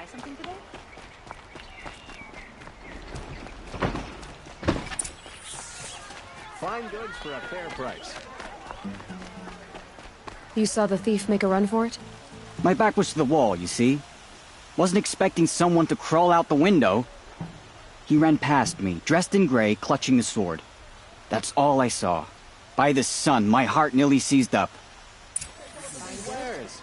buy something today? Fine goods for a fair price. You saw the thief make a run for it? My back was to the wall, you see? Wasn't expecting someone to crawl out the window. He ran past me, dressed in gray, clutching a sword. That's all I saw. By the sun, my heart nearly seized up. Where's?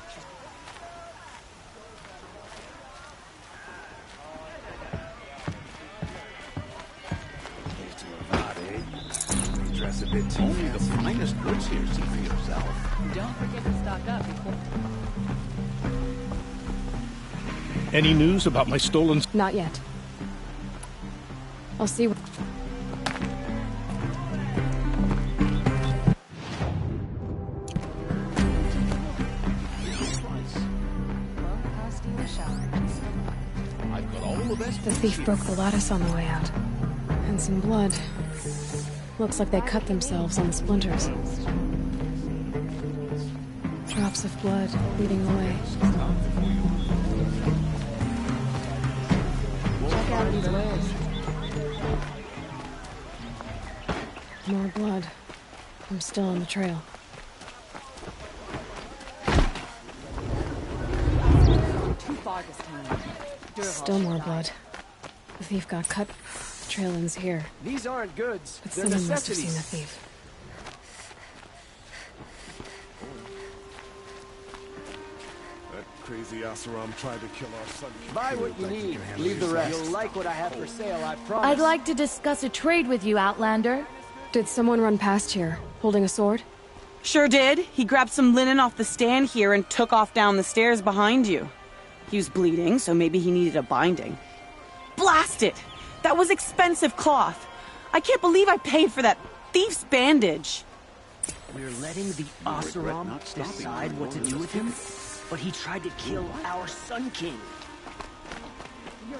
Dress a bit too Only the finest goods here, see for yourself. Don't forget to stock up before... Any news about my stolen... Not yet. I'll see what... I've got all the best. The thief broke the lattice on the way out. And some blood. Looks like they cut themselves on the splinters. Drops of blood leading away. Check out these wares. More blood. I'm still on the trail. Too far this time. Still more blood. The thief got cut. The trail ends here. These aren't goods. But They're someone must have necessities. seen the thief. That crazy Asaram tried to kill our son. Buy what you need. Leave the rest. You'll like what I have for sale, I promise. I'd like to discuss a trade with you, Outlander. Did someone run past here, holding a sword? Sure did. He grabbed some linen off the stand here and took off down the stairs behind you. He was bleeding, so maybe he needed a binding. Blast it! That was expensive cloth. I can't believe I paid for that thief's bandage. We're letting the Oseram decide what to do with him, but he tried to kill our Sun King. You're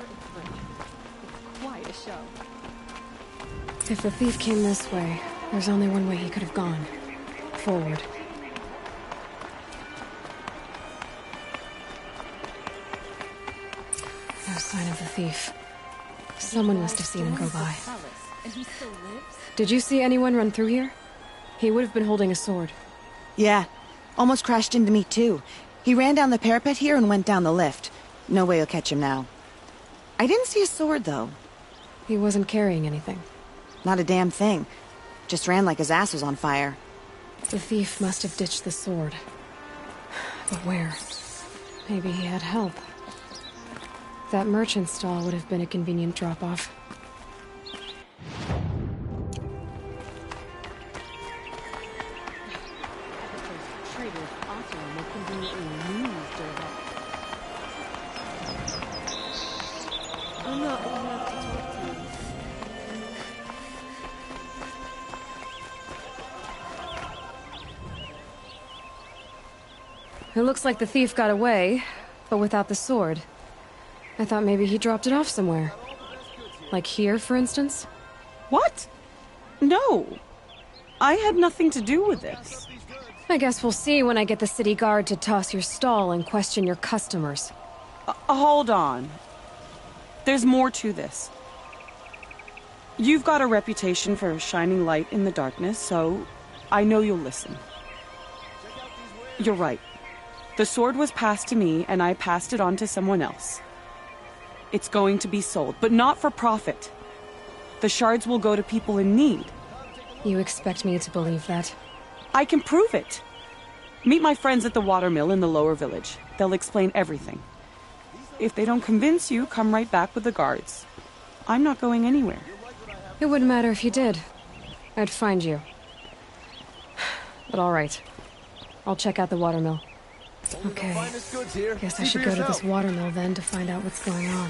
quite a show. If the thief came this way, there's only one way he could have gone. Forward. No sign of the thief. Someone must have seen him go by. And he still lives? Did you see anyone run through here? He would have been holding a sword. Yeah. Almost crashed into me, too. He ran down the parapet here and went down the lift. No way you'll catch him now. I didn't see a sword, though. He wasn't carrying anything. Not a damn thing. Just ran like his ass was on fire. The thief must have ditched the sword. But where? Maybe he had help. That merchant stall would have been a convenient drop-off. It looks like the thief got away, but without the sword. I thought maybe he dropped it off somewhere. Like here, for instance? What? No. I had nothing to do with this. I guess we'll see when I get the city guard to toss your stall and question your customers. Hold on. There's more to this. You've got a reputation for shining light in the darkness, so I know you'll listen. You're right. The sword was passed to me, and I passed it on to someone else. It's going to be sold, but not for profit. The shards will go to people in need. You expect me to believe that? I can prove it. Meet my friends at the watermill in the lower village. They'll explain everything. If they don't convince you, come right back with the guards. I'm not going anywhere. It wouldn't matter if you did. I'd find you. But all right. I'll check out the watermill. Okay. Guess I should go to this watermill then to find out what's going on.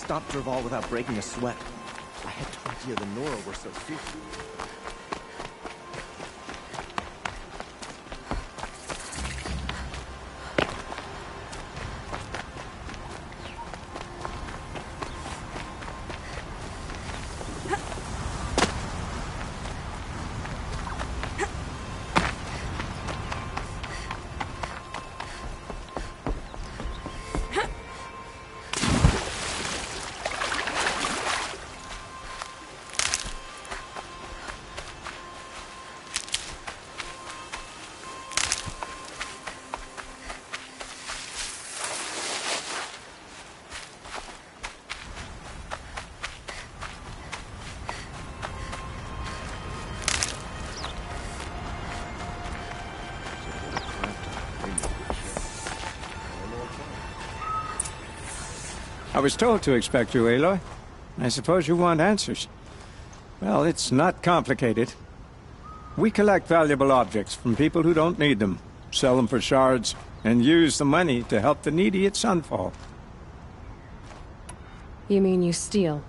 stop Derval without breaking a sweat. I had no idea the Nora were so fierce. I was told to expect you, Aloy. I suppose you want answers. Well, it's not complicated. We collect valuable objects from people who don't need them, sell them for shards, and use the money to help the needy at Sunfall. You mean you steal?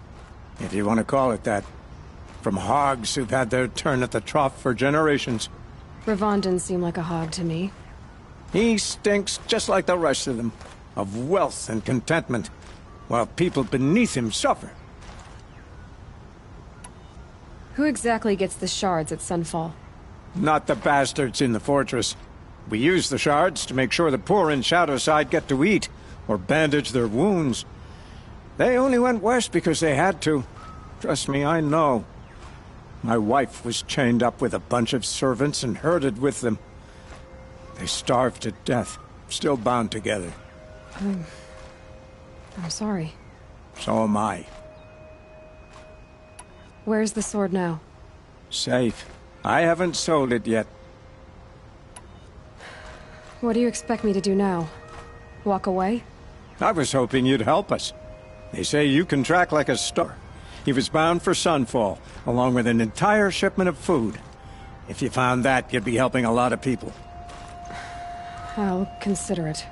If you want to call it that. From hogs who've had their turn at the trough for generations. Ravon didn't seem like a hog to me. He stinks just like the rest of them, of wealth and contentment, while people beneath him suffer. Who exactly gets the shards at Sunfall? Not the bastards in the fortress. We use the shards to make sure the poor in Shadowside get to eat, or bandage their wounds. They only went west because they had to. Trust me, I know. My wife was chained up with a bunch of servants and herded with them. They starved to death, still bound together. I'm sorry. So am I. Where's the sword now? Safe. I haven't sold it yet. What do you expect me to do now? Walk away? I was hoping you'd help us. They say you can track like a star. He was bound for Sunfall, along with an entire shipment of food. If you found that, you'd be helping a lot of people. I'll consider it.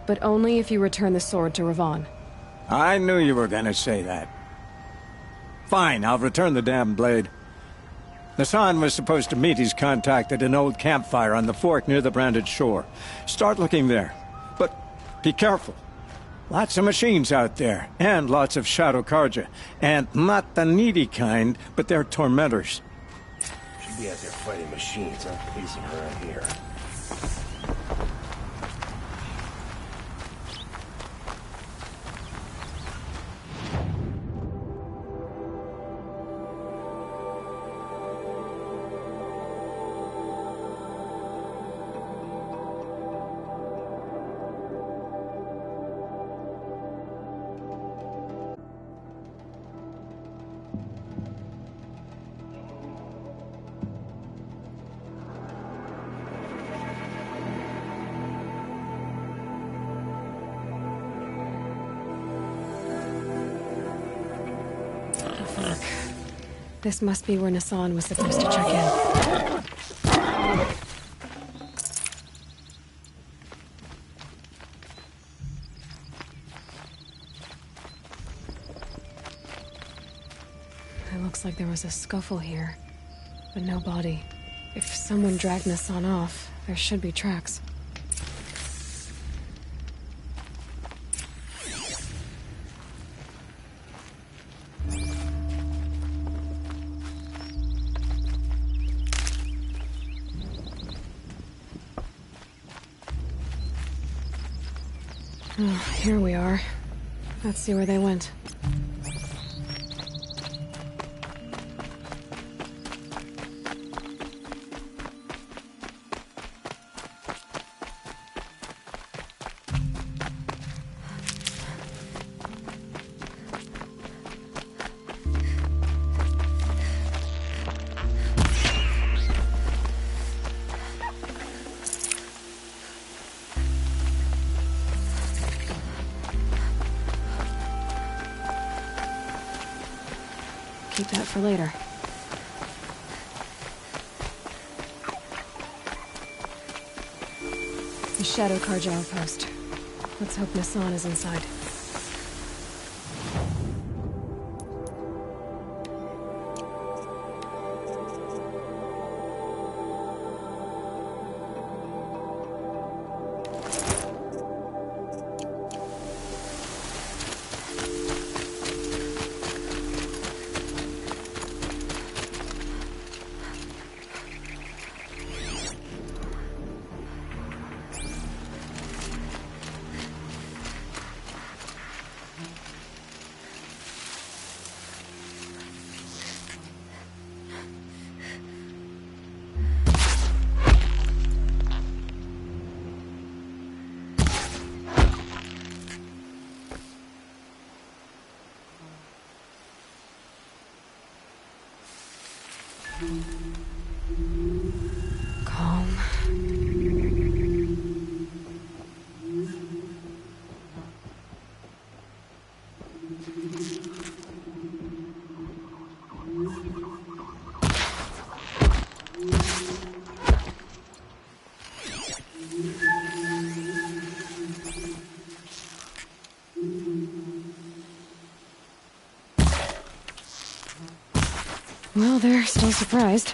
But only if you return the sword to Ravon. I knew you were gonna say that. Fine, I'll return the damn blade. Nassan was supposed to meet his contact at an old campfire on the fork near the branded shore. Start looking there. But be careful. Lots of machines out there, and lots of Shadow Karja. And not the needy kind, but they're tormentors. She'd be out there fighting machines. I'm pleasing her out here. This must be where Nassan was supposed to check in. It looks like there was a scuffle here, but no body. If someone dragged Nassan off, there should be tracks. Oh, here we are. Let's see where they went. Keep that for later. The Shadow Karja outpost. Let's hope Nassan is inside. Calm. Well, they're still surprised.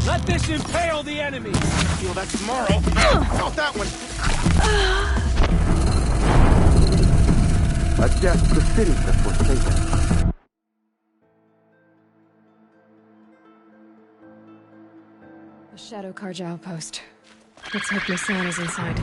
Let this impale the enemy! Feel that tomorrow. Not that one. A death befitting the Forsaken. The Shadow Karja outpost. Let's hope Nissan is inside.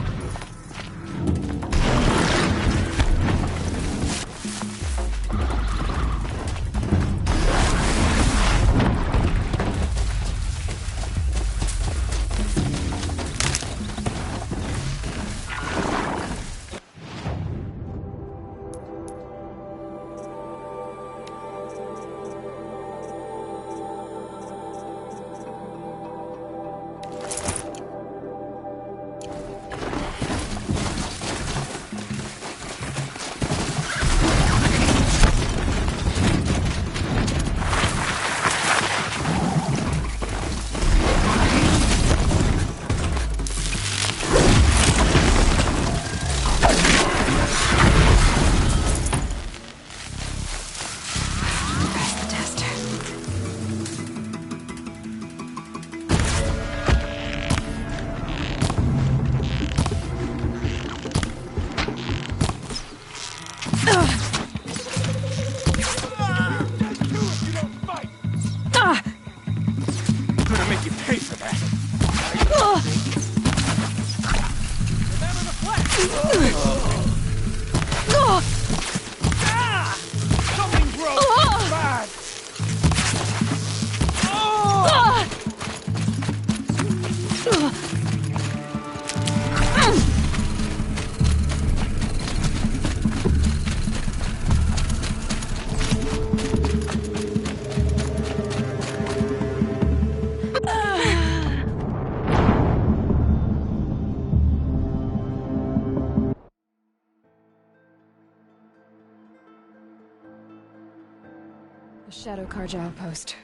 The Shadow Karja outpost.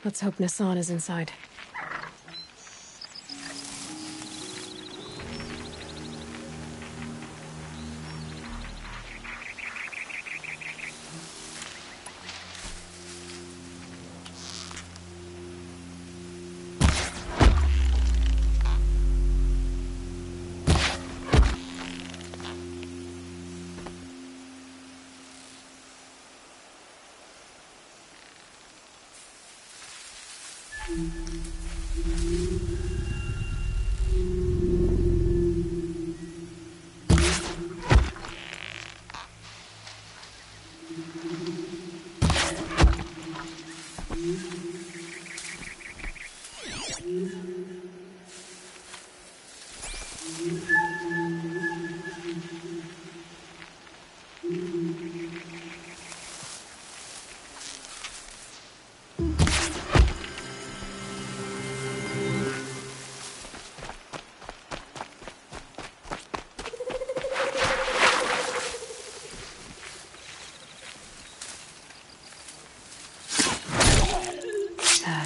Let's hope Nissan is inside.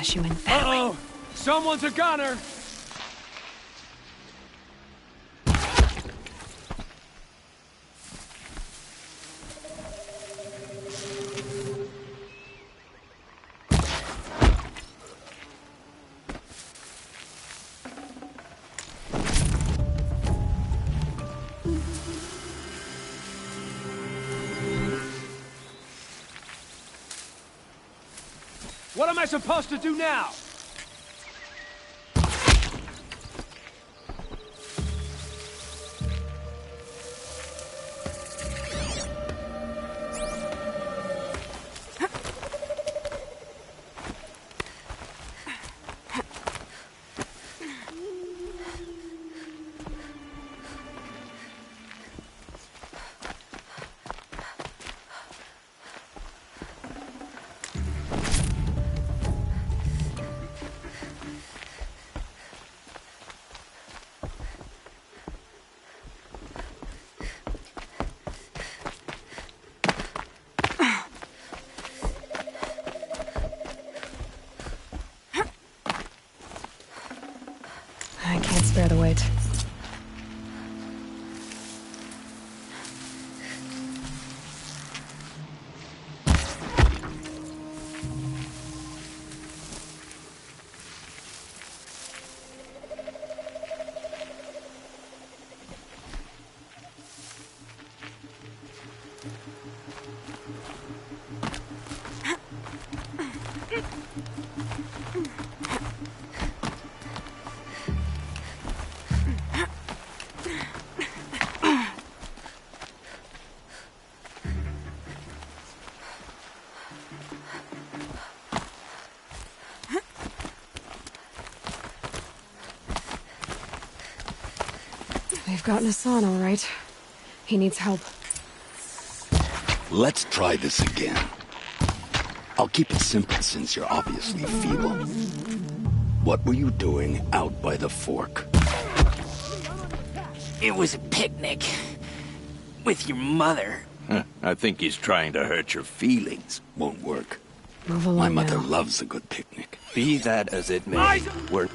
She went that way. Someone's a gunner! What am I supposed to do now? I can't spare the weight. They've gotten Hassan, all right. He needs help. Let's try this again. I'll keep it simple since you're obviously feeble. What were you doing out by the fork? It was a picnic. With your mother. I think he's trying to hurt your feelings. Won't work. Move along My mother now. loves a good picnic. Be that as it may, we're...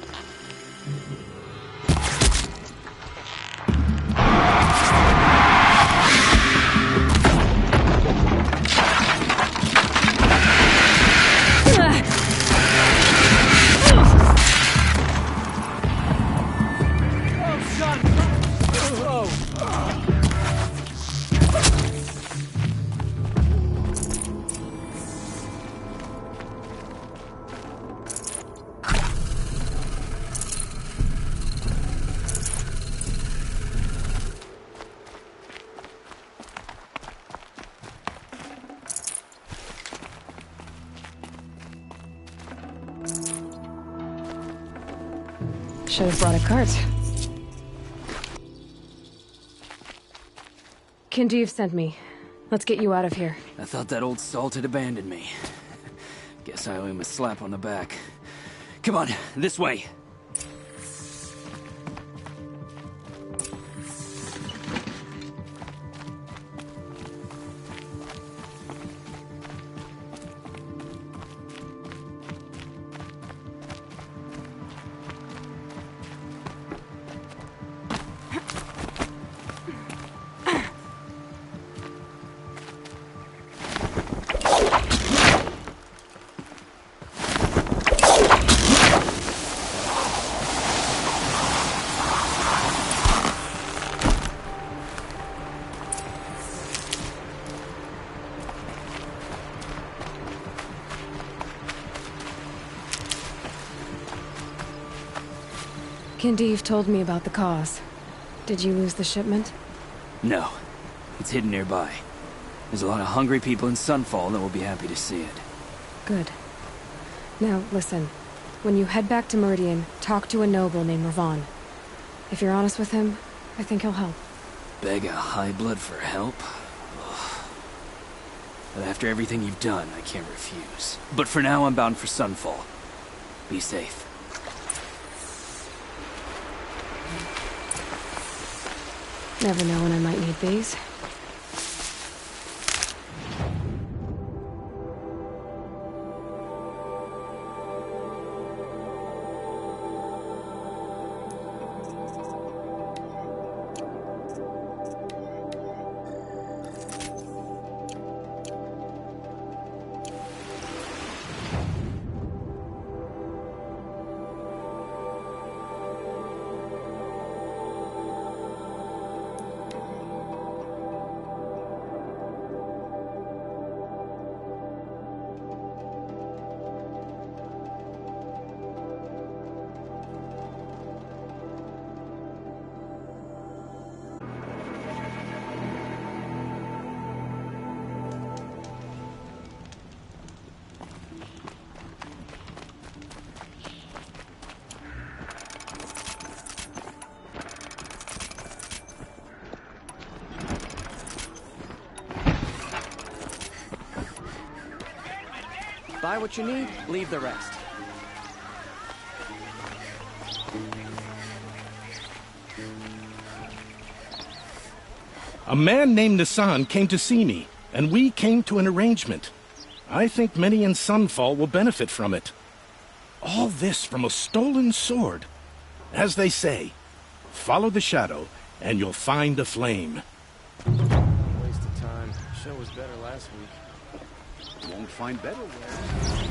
Should have brought a cart. Kindeev sent me. Let's get you out of here. I thought that old salt had abandoned me. Guess I owe him a slap on the back. Come on, this way. Kindeev told me about the cause. Did you lose the shipment? No. It's hidden nearby. There's a lot of hungry people in Sunfall that will be happy to see it. Good. Now, listen. When you head back to Meridian, talk to a noble named Ravon. If you're honest with him, I think he'll help. Beg a high blood for help? Ugh. But after everything you've done, I can't refuse. But for now, I'm bound for Sunfall. Be safe. Never know when I might need these. Buy what you need, leave the rest. A man named Hassan came to see me, and we came to an arrangement. I think many in Sunfall will benefit from it. All this from a stolen sword. As they say, follow the shadow, and you'll find a flame. Waste of time. Show was better last week. Won't find better ways.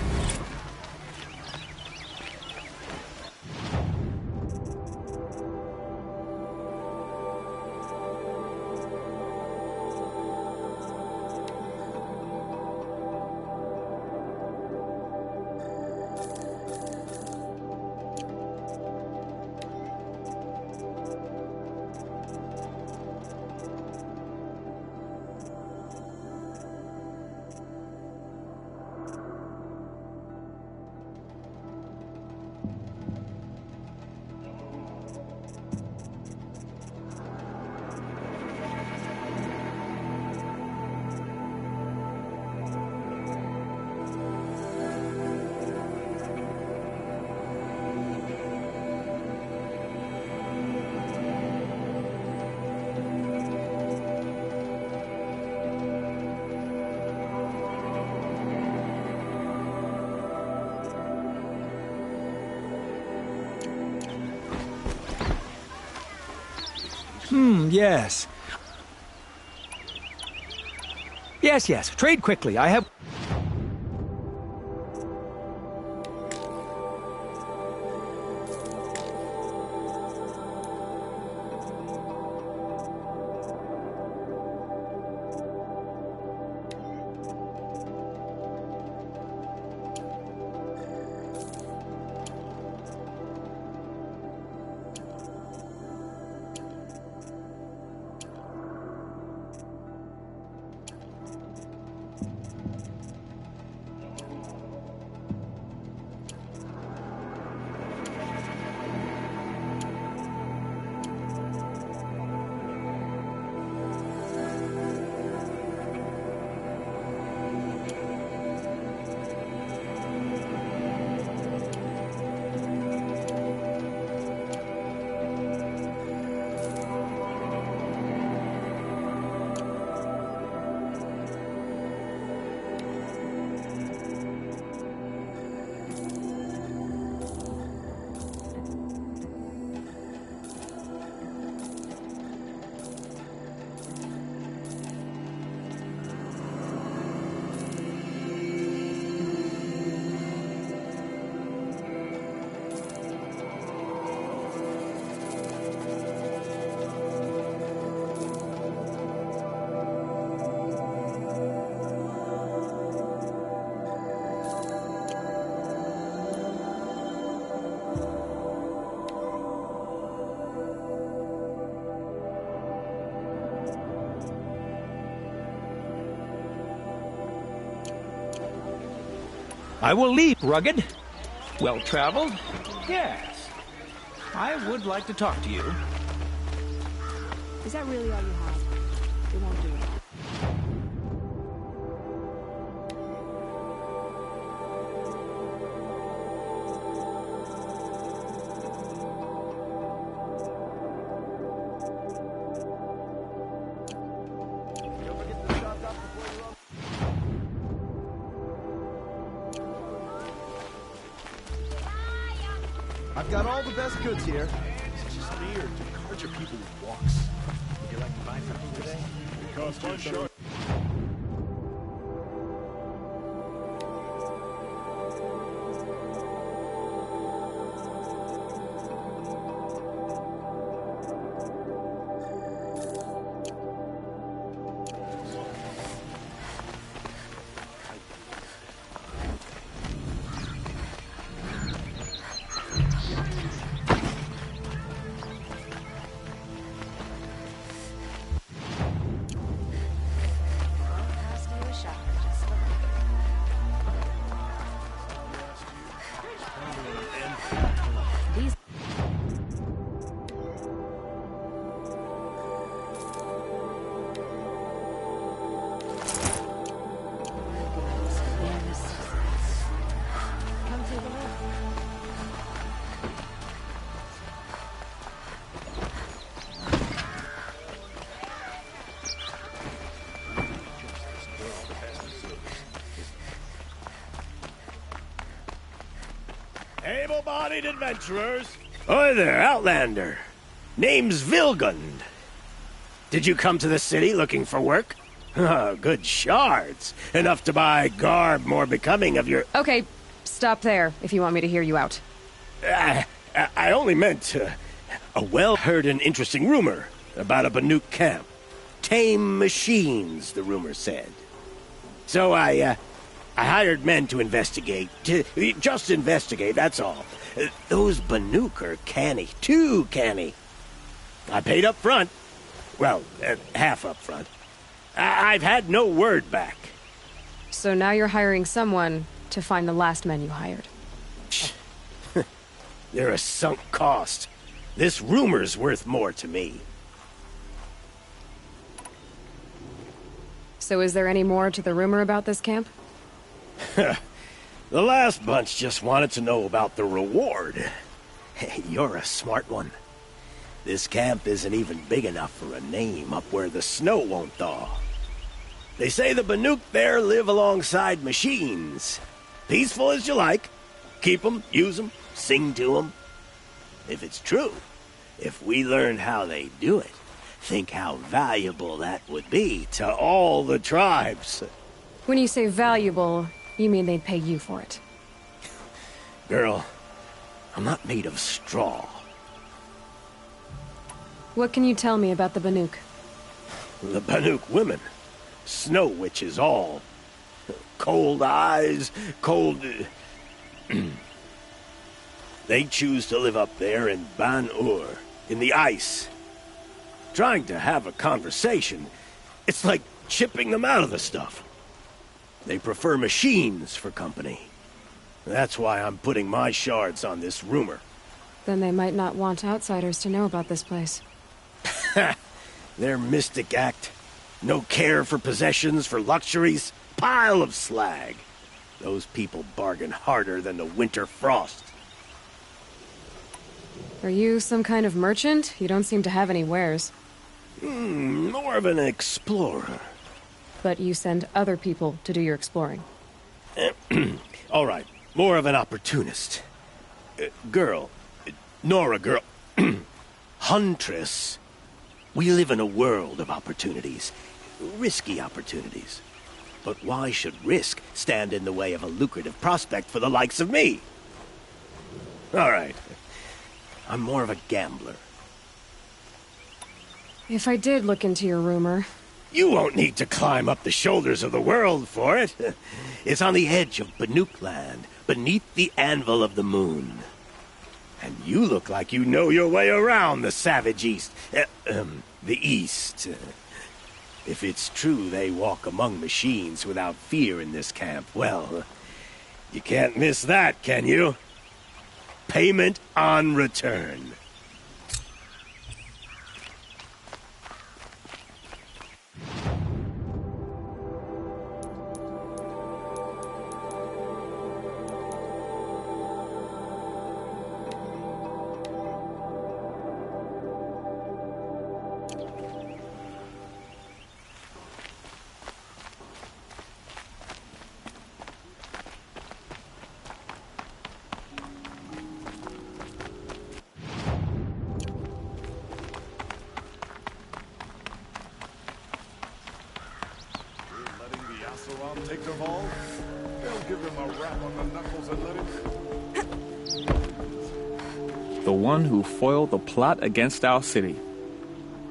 Yes. Yes. Trade quickly. I have... I will leave, rugged. Well-traveled? Yes. I would like to talk to you. Is that really all you have? It won't do it. I've got all the best goods here. It's just weird to culture people with walks. Would you like to buy something today? It costs you a shot. able-bodied adventurers. Hi there, Outlander. Name's Vilgund. Did you come to the city looking for work? Good shards. Enough to buy garb more becoming of your... Okay, stop there if you want me to hear you out. I only meant a well-heard and interesting rumor about a Banuk camp. Tame machines, the rumor said. So I hired men to investigate. Just investigate, that's all. Those Banuk are canny. Too canny. I paid up front. Well, half up front. I've had no word back. So now you're hiring someone to find the last men you hired. They're a sunk cost. This rumor's worth more to me. So is there any more to the rumor about this camp? The last bunch just wanted to know about the reward. You're a smart one. This camp isn't even big enough for a name up where the snow won't thaw. They say the Banuk there live alongside machines. Peaceful as you like. Keep them, use them, sing to them. If it's true, if we learned how they do it, think how valuable that would be to all the tribes. When you say valuable, you mean they'd pay you for it. Girl, I'm not made of straw. What can you tell me about the Banuk? The Banuk women. Snow witches all. Cold eyes, cold... They choose to live up there in Ban-Ur, in the ice. Trying to have a conversation, it's like chipping them out of the stuff. They prefer machines for company. That's why I'm putting my shards on this rumor. Then they might not want outsiders to know about this place. Their mystic act. No care for possessions, for luxuries. Pile of slag. Those people bargain harder than the winter frost. Are you some kind of merchant? You don't seem to have any wares. More of an explorer. But you send other people to do your exploring. All right, more of an opportunist. Girl. Nora girl. Huntress. We live in a world of opportunities. Risky opportunities. But why should risk stand in the way of a lucrative prospect for the likes of me? All right. I'm more of a gambler. If I did look into your rumor... You won't need to climb up the shoulders of the world for it. It's on the edge of Banuk land, beneath the anvil of the moon. And you look like you know your way around the savage east. The east. If it's true they walk among machines without fear in this camp, well, you can't miss that, can you? Payment on return. Take the ball. They'll give him a rap on the knuckles and let him... The one who foiled the plot against our city.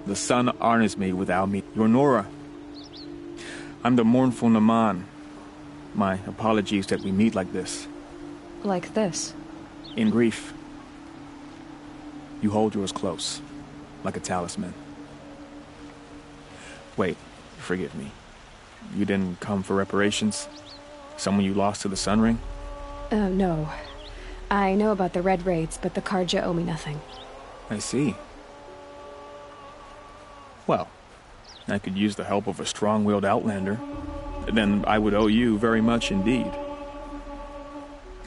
The sun honors me without me. You're Nora. I'm the mournful Naman. My apologies that we meet like this. Like this? In grief. You hold yours close, like a talisman. Wait, forgive me. You didn't come for reparations? Someone you lost to the Sun Ring? No. I know about the Red Raids, but the Karja owe me nothing. I see. Well, I could use the help of a strong-willed outlander. Then I would owe you very much indeed.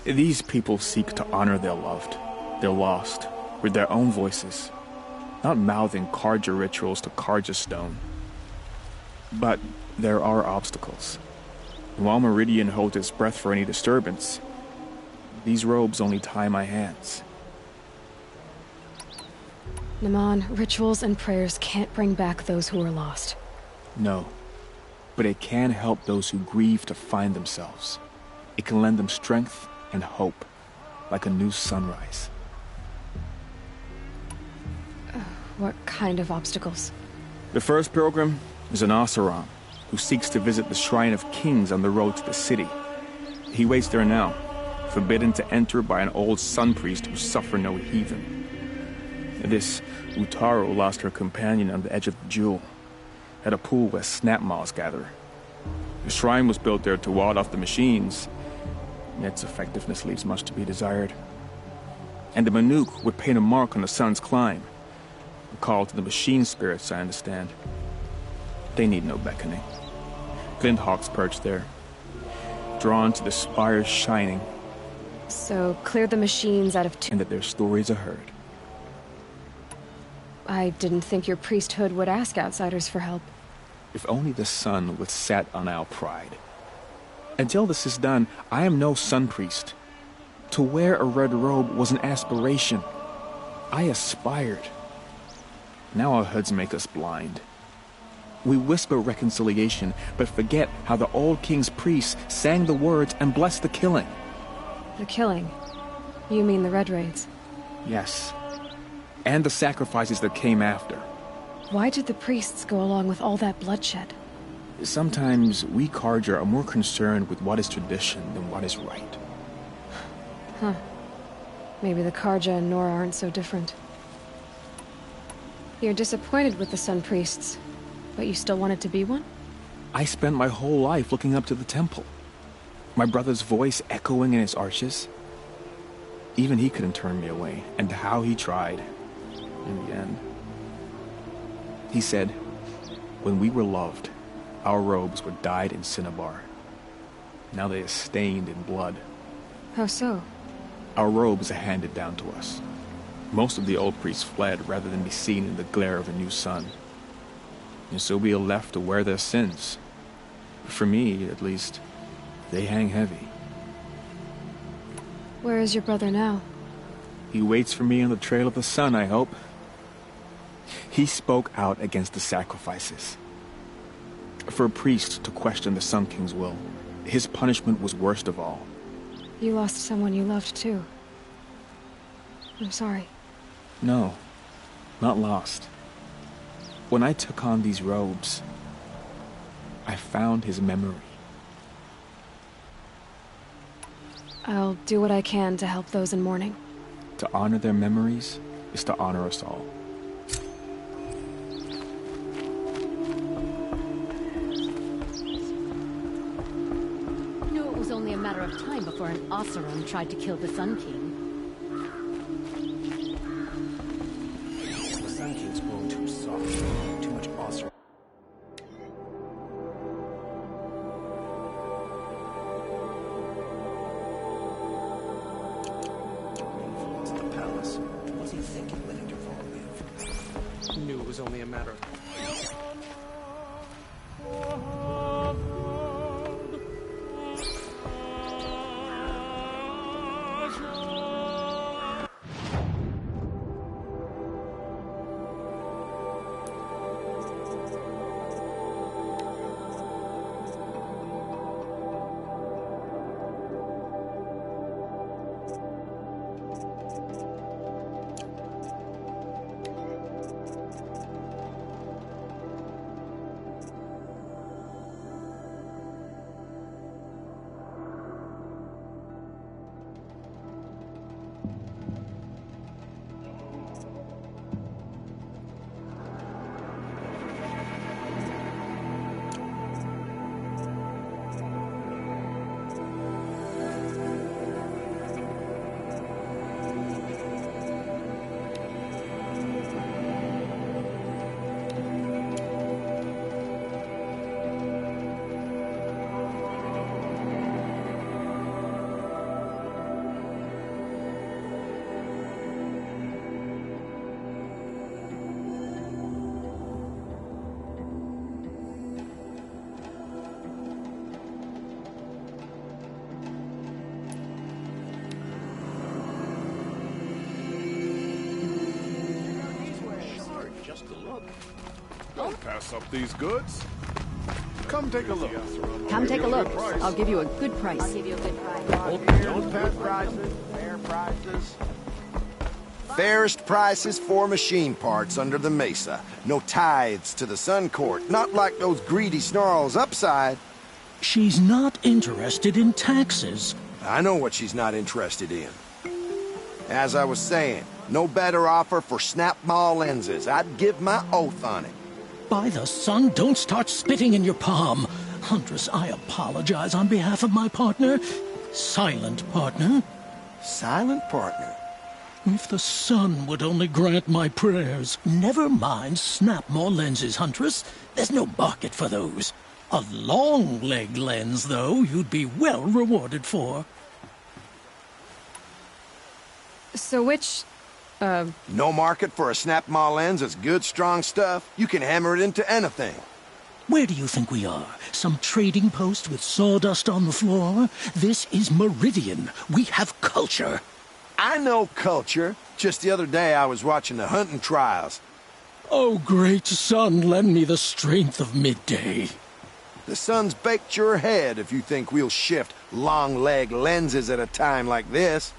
These people seek to honor their loved, their lost, with their own voices, not mouthing Karja rituals to Karja stone. But there are obstacles. And while Meridian holds its breath for any disturbance, These robes only tie my hands. Naman, rituals and prayers can't bring back those who are lost. No. But it can help those who grieve to find themselves. It can lend them strength and hope, like a new sunrise. What kind of obstacles? The first pilgrim is an Horizont, who seeks to visit the Shrine of Kings on the road to the city. He waits there now, forbidden to enter by an old sun priest who suffer no heathen. This Utaru lost her companion on the edge of the jewel, at a pool where snap moths gather. The shrine was built there to ward off the machines, and its effectiveness leaves much to be desired. And the Manuk would paint a mark on the sun's climb, a call to the machine spirits, I understand. They need no beckoning. Glint hawks perch there, drawn to the spire's shining. So, clear the machines out of and that their stories are heard. I didn't think your priesthood would ask outsiders for help. If only the sun would set on our pride. Until this is done, I am no sun priest. To wear a red robe was an aspiration. I aspired. Now our hoods make us blind. We whisper reconciliation, but forget how the old king's priests sang the words and blessed the killing. The killing? You mean the Red Raids? Yes. And the sacrifices that came after. Why did the priests go along with all that bloodshed? Sometimes we Karja are more concerned with what is tradition than what is right. Huh. Maybe the Karja and Nora aren't so different. You're disappointed with the Sun Priests, but you still wanted to be one? I spent my whole life looking up to the temple. My brother's voice echoing in its arches. Even he couldn't turn me away, and how he tried. In the end. He said, when we were loved, our robes were dyed in cinnabar. Now they are stained in blood. How so? Our robes are handed down to us. Most of the old priests fled rather than be seen in the glare of a new sun. And so we are left to wear their sins. For me, at least, they hang heavy. Where is your brother now? He waits for me on the trail of the sun, I hope. He spoke out against the sacrifices. For a priest to question the Sun King's will, his punishment was worst of all. You lost someone you loved, too. I'm sorry. No, not lost. When I took on these robes, I found his memory. I'll do what I can to help those in mourning. To honor their memories is to honor us all. Knew it was only a matter of time before an Horizont tried to kill the Sun King. The Sun King's grown too soft. Too much Horizont. What's he thinking, letting Duval live? Knew it was only a matter of... job. Don't pass up these goods. Come take a look. Come take a look. I'll give you a good price. Don't pass prices. Fair prices. Fairest prices for machine parts under the mesa. No tithes to the Sun Court. Not like those greedy snarls upside. She's not interested in taxes. I know what she's not interested in. As I was saying, no better offer for snap-maw lenses. I'd give my oath on it. By the sun, don't start spitting in your palm. Huntress, I apologize on behalf of my partner. Silent partner. Silent partner? If the sun would only grant my prayers. Never mind snap-maw lenses, Huntress. There's no market for those. A long-leg lens, though, you'd be well rewarded for. So which, No market for a snap-maw lens is good, strong stuff. You can hammer it into anything. Where do you think we are? Some trading post with sawdust on the floor? This is Meridian. We have culture. I know culture. Just the other day I was watching the hunting trials. Oh, great sun, lend me the strength of midday. The sun's baked your head if you think we'll shift long-leg lenses at a time like this.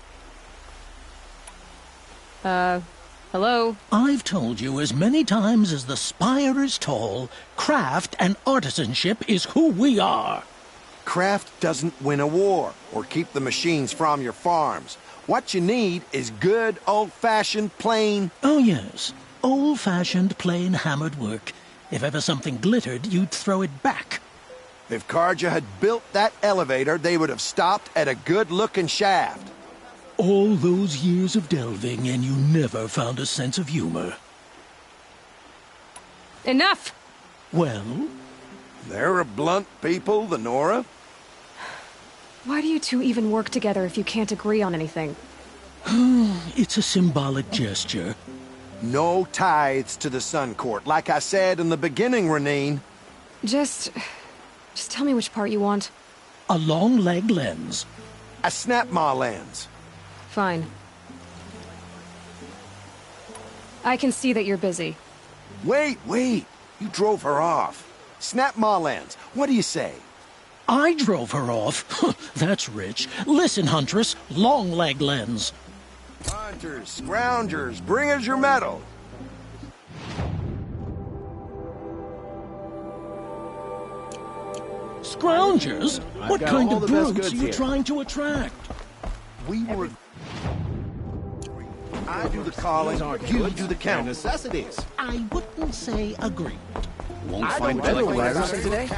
hello? I've told you as many times as the spire is tall, craft and artisanship is who we are. Craft doesn't win a war or keep the machines from your farms. What you need is good, old-fashioned, plain... Oh, yes. Old-fashioned, plain hammered work. If ever something glittered, you'd throw it back. If Karja had built that elevator, they would have stopped at a good-looking shaft. All those years of delving, and you never found a sense of humor. Enough! Well? They're a blunt people, the Nora. Why do you two even work together if you can't agree on anything? It's a symbolic gesture. No tithes to the Sun Court, like I said in the beginning, Renine. Just tell me which part you want. A long-leg lens. A snap-maw lens. Fine. I can see that you're busy. Wait. You drove her off. Snap-maw lens. What do you say? I drove her off. That's rich. Listen, Huntress, long-leg lens. Hunters, scroungers, bring us your metal. Scroungers? What got kind all of the best brutes are goods you here. trying to attract? We were... I do the calling, you do the counting. Necessities. I wouldn't say agreed. Won't find better letters today.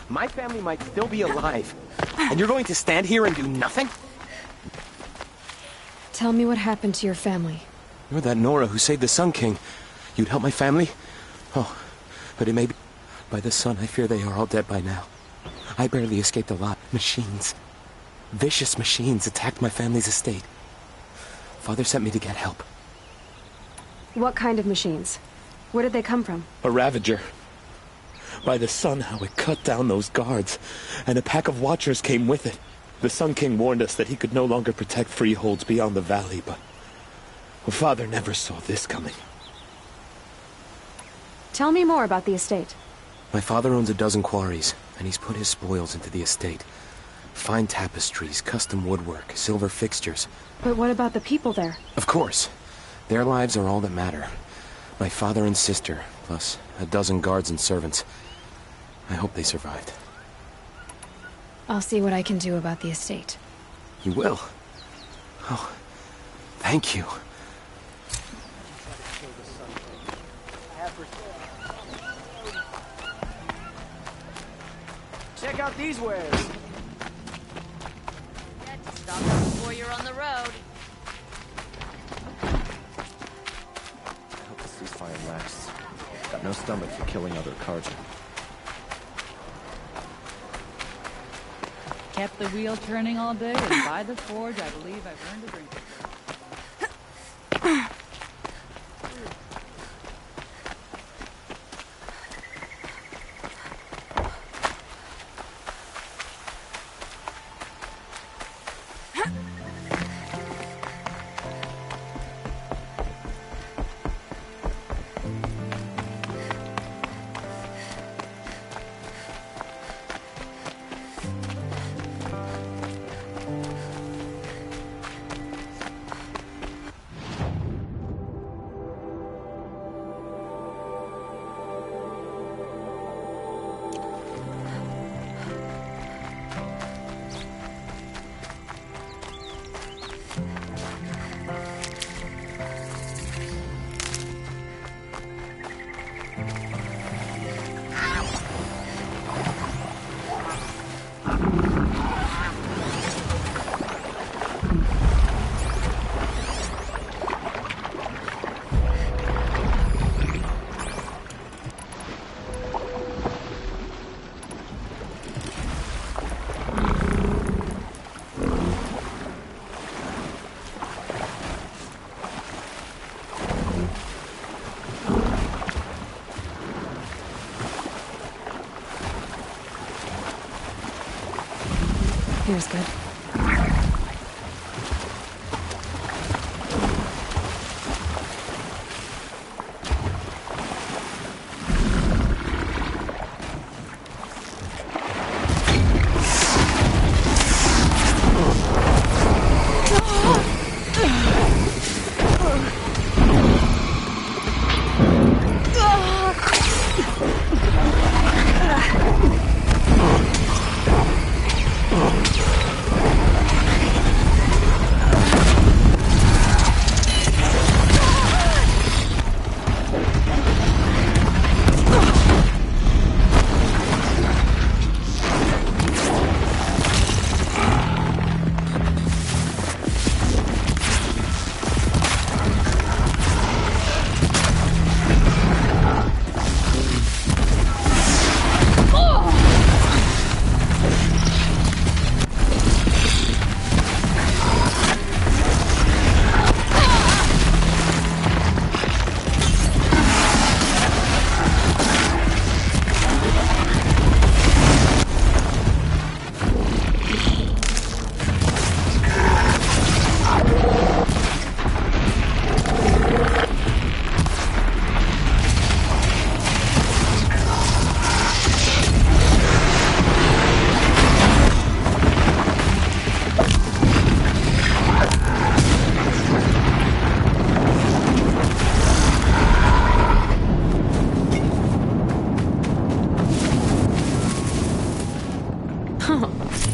My family might still be alive. And you're going to stand here and do nothing? Tell me what happened to your family. You're that Nora who saved the Sun King. You'd help my family? Oh, but it may be... By the sun, I fear they are all dead by now. I barely escaped a lot. Machines. Vicious machines attacked my family's estate. Father sent me to get help. What kind of machines? Where did they come from? A Ravager. By the sun, how it cut down those guards. And a pack of watchers came with it. The Sun King warned us that he could no longer protect freeholds beyond the valley, but... Father never saw this coming. Tell me more about the estate. My father owns a dozen quarries, and he's put his spoils into the estate. Fine tapestries, custom woodwork, silver fixtures. But what about the people there? Of course. Their lives are all that matter. My father and sister, plus a dozen guards and servants. I hope they survived. I'll see what I can do about the estate. You will? Oh, thank you. Check out these wares. Get to stop them before you're on the road. I hope this ceasefire lasts. Got no stomach for killing other carja. Kept the wheel turning all day, and by the forge, I believe I've earned a drink. Here's good.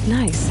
Nice.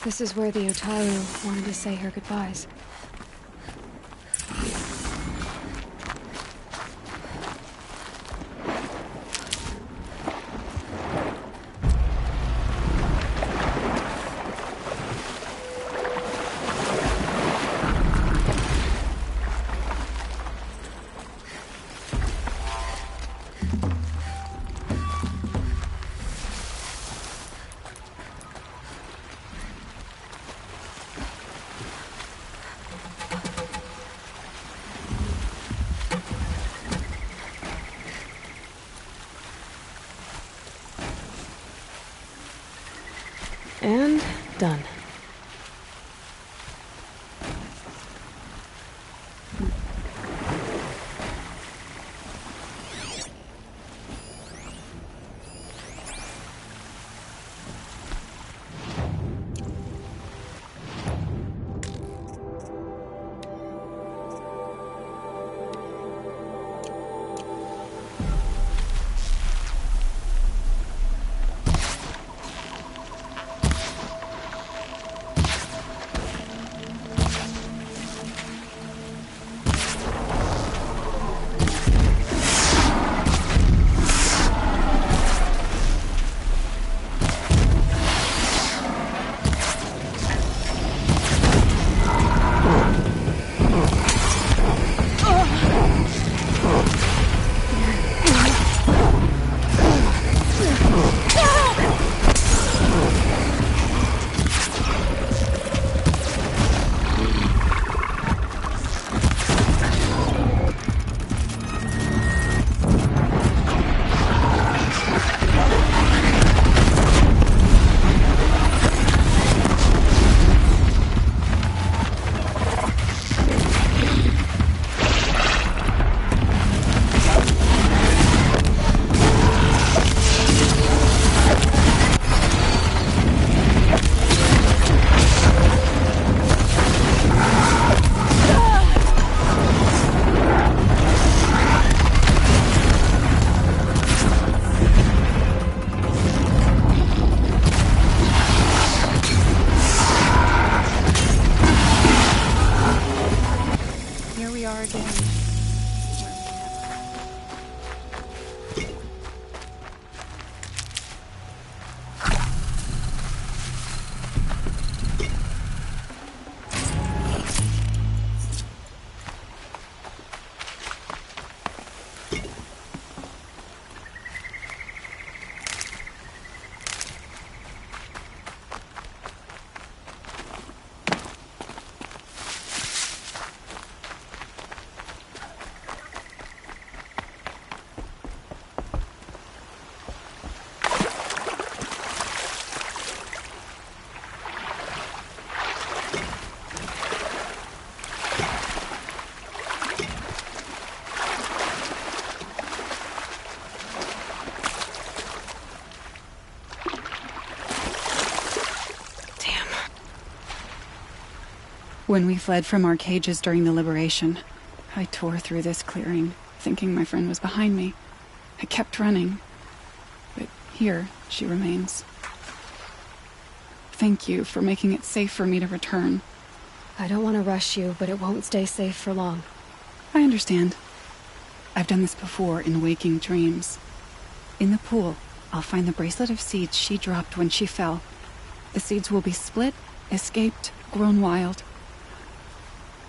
This is where the Otaru wanted to say her goodbyes. And done. When we fled from our cages during the liberation, I tore through this clearing, thinking my friend was behind me. I kept running, but here she remains. Thank you for making it safe for me to return. I don't want to rush you, but it won't stay safe for long. I understand. I've done this before in waking dreams. In the pool, I'll find the bracelet of seeds she dropped when she fell. The seeds will be split, escaped, grown wild.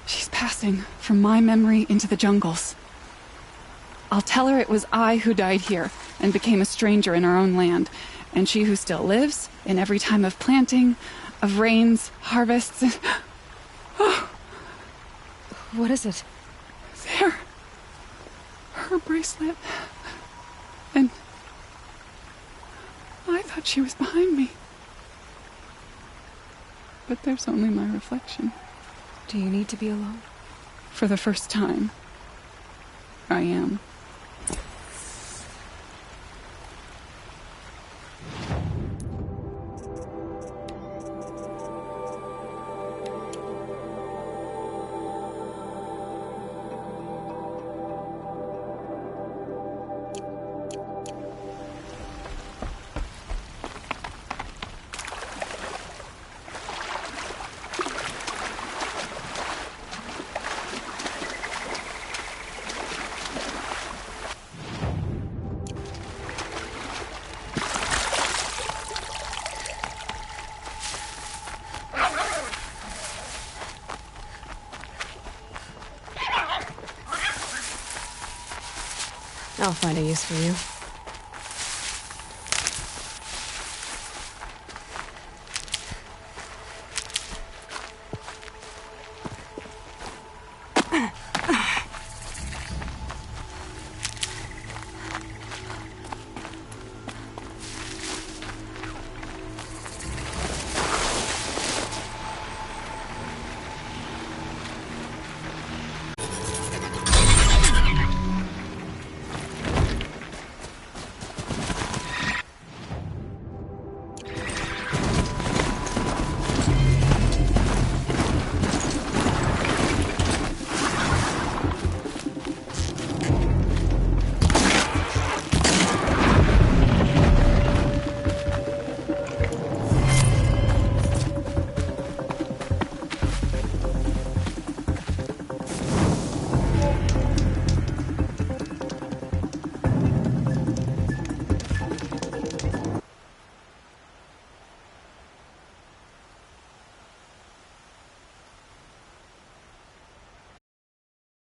She's passing from my memory into the jungles. I'll tell her it was I who died here and became a stranger in our own land, and she who still lives in every time of planting, of rains, harvests, and... Oh. What is it? There. Her bracelet. And I thought she was behind me. But there's only my reflection. Do you need to be alone? For the first time, I am. I'll find a use for you.